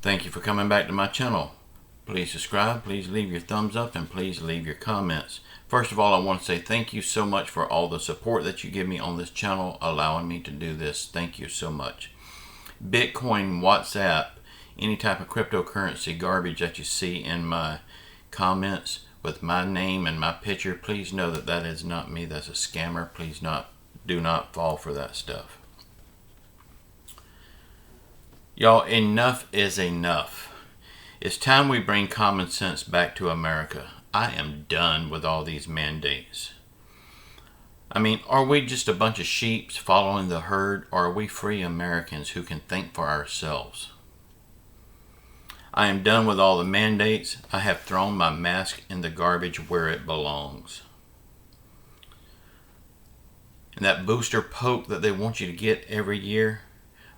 Thank you for coming back to my channel. Please subscribe, please leave your thumbs up, and please leave your comments. First of all, I want to say thank you so much for all the support that you give me on this channel, allowing me to do this. Thank you so much. Bitcoin, WhatsApp, any type of cryptocurrency garbage that you see in my comments with my name and my picture, please know that that is not me. That's a scammer. Please do not fall for that stuff. Y'all, enough is enough. It's time we bring common sense back to America. I am done with all these mandates. I mean, are we just a bunch of sheep following the herd, or are we free Americans who can think for ourselves? I am done with all the mandates. I have thrown my mask in the garbage where it belongs. And that booster poke that they want you to get every year,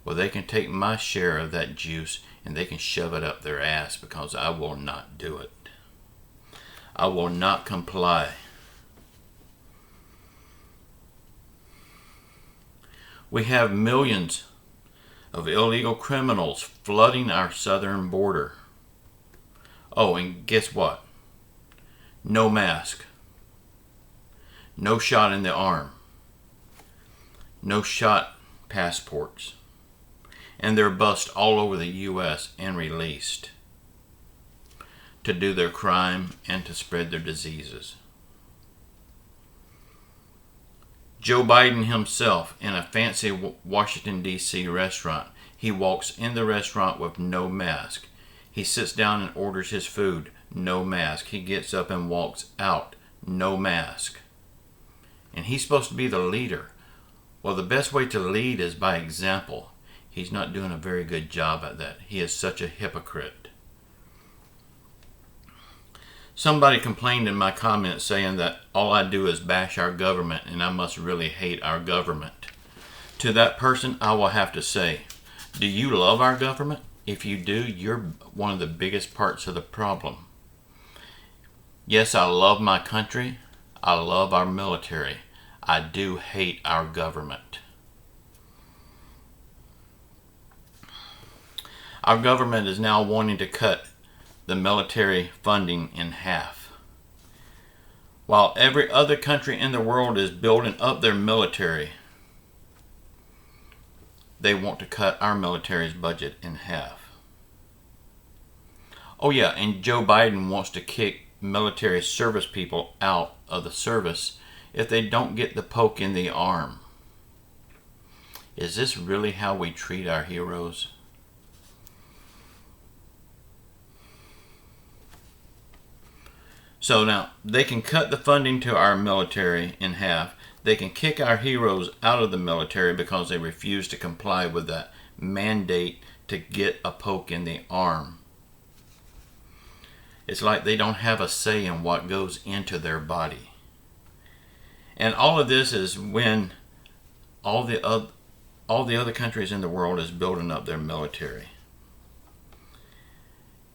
well, they can take my share of that juice and they can shove it up their ass, because I will not do it. I will not comply. We have millions of illegal criminals flooding our southern border. Oh, and guess what? No mask. No shot in the arm. No shot passports. And they're bust all over the U.S. and released to do their crime and to spread their diseases. Joe Biden himself, in a fancy Washington, D.C. restaurant, he walks in the restaurant with no mask. He sits down and orders his food, no mask. He gets up and walks out, no mask. And he's supposed to be the leader. Well, the best way to lead is by example. He's not doing a very good job at that. He is such a hypocrite. Somebody complained in my comments saying that all I do is bash our government and I must really hate our government. To that person, I will have to say, do you love our government? If you do, you're one of the biggest parts of the problem. Yes, I love my country. I love our military. I do hate our government. Our government is now wanting to cut the military funding in half. While every other country in the world is building up their military, they want to cut our military's budget in half. Oh yeah, and Joe Biden wants to kick military service people out of the service if they don't get the poke in the arm. Is this really how we treat our heroes? So now, they can cut the funding to our military in half. They can kick our heroes out of the military because they refuse to comply with that mandate to get a poke in the arm. It's like they don't have a say in what goes into their body. And all of this is when all the other countries in the world is building up their military.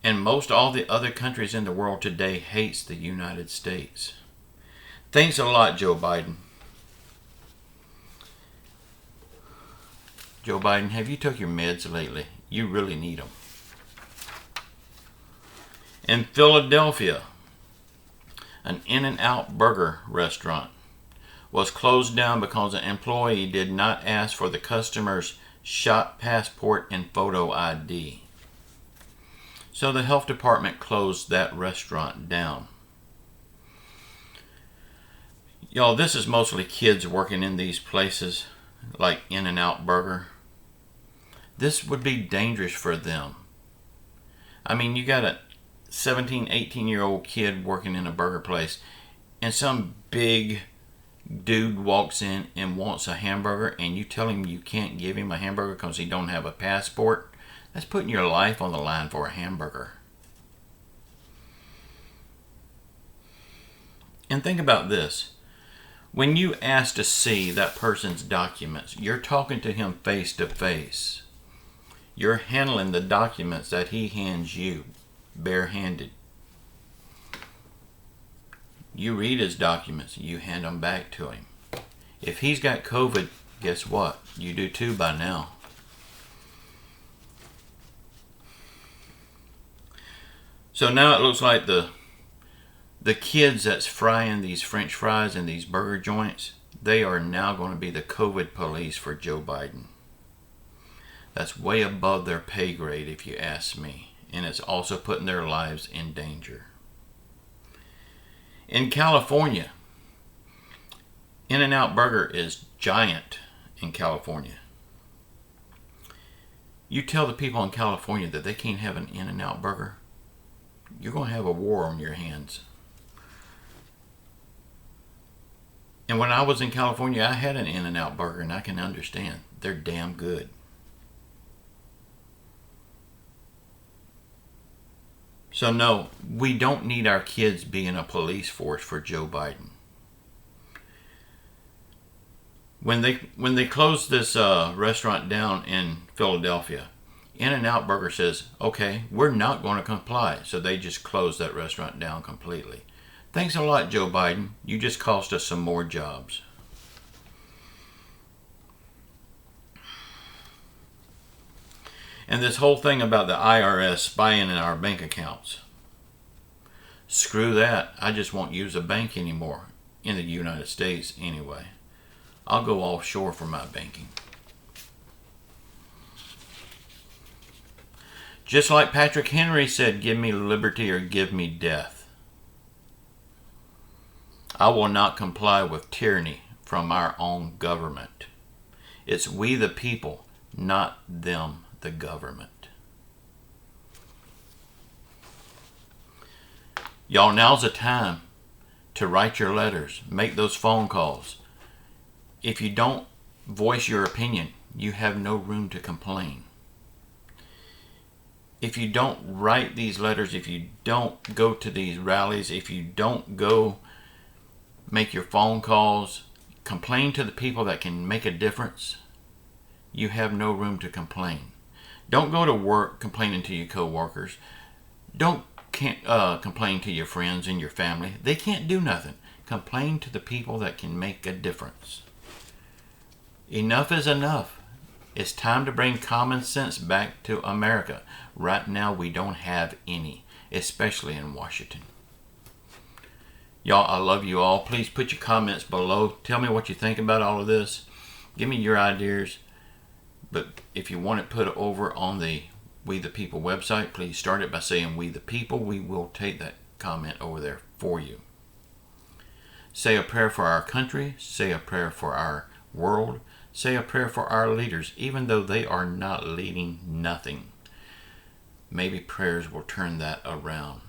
And most all the other countries in the world today hates the United States. Thanks a lot, Joe Biden. Joe Biden, have you took your meds lately? You really need them. In Philadelphia, an In-N-Out burger restaurant was closed down because an employee did not ask for the customer's shot passport and photo ID. So the health department closed that restaurant down. Y'all, this is mostly kids working in these places, like In-N-Out Burger. This would be dangerous for them. I mean, you got a 17, 18-year-old kid working in a burger place, and some big dude walks in and wants a hamburger, and you tell him you can't give him a hamburger because he don't have a passport. That's putting your life on the line for a hamburger. And think about this. When you ask to see that person's documents, you're talking to him face to face. You're handling the documents that he hands you barehanded. You read his documents, you hand them back to him. If he's got COVID, guess what? You do too by now. So now it looks like the kids that's frying these French fries in these burger joints, they are now going to be the COVID police for Joe Biden. That's way above their pay grade, if you ask me. And it's also putting their lives in danger. In California, In-N-Out Burger is giant in California. You tell the people in California that they can't have an In-N-Out Burger, you're going to have a war on your hands. And when I was in California, I had an In-N-Out Burger, and I can understand. They're damn good. So no, we don't need our kids being a police force for Joe Biden. When they closed this restaurant down in Philadelphia, In-N-Out Burger says, okay, we're not going to comply. So they just closed that restaurant down completely. Thanks a lot, Joe Biden. You just cost us some more jobs. And this whole thing about the IRS spying in our bank accounts. Screw that. I just won't use a bank anymore. In the United States, anyway. I'll go offshore for my banking. Just like Patrick Henry said, give me liberty or give me death. I will not comply with tyranny from our own government. It's we the people, not them, the government. Y'all, now's the time to write your letters, make those phone calls. If you don't voice your opinion, you have no room to complain. If you don't write these letters, if you don't go to these rallies, if you don't go make your phone calls, complain to the people that can make a difference, you have no room to complain. Don't go to work complaining to your co-workers. Don't complain to your friends and your family. They can't do nothing. Complain to the people that can make a difference. Enough is enough. It's time to bring common sense back to America. Right now we don't have any, especially in Washington. Y'all, I love you all. Please put your comments below. Tell me what you think about all of this. Give me your ideas. But if you want it put over on the We the People website, please start it by saying We the People. We will take that comment over there for you. Say a prayer for our country. Say a prayer for our world. Say a prayer for our leaders, even though they are not leading nothing. Maybe prayers will turn that around.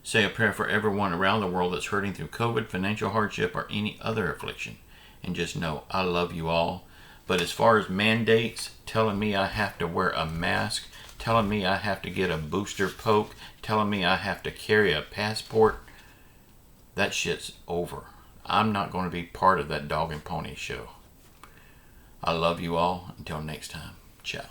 Say a prayer for everyone around the world that's hurting through COVID, financial hardship, or any other affliction. And just know, I love you all. But as far as mandates, telling me I have to wear a mask, telling me I have to get a booster poke, telling me I have to carry a passport, that shit's over. I'm not going to be part of that dog and pony show. I love you all. Until next time, ciao.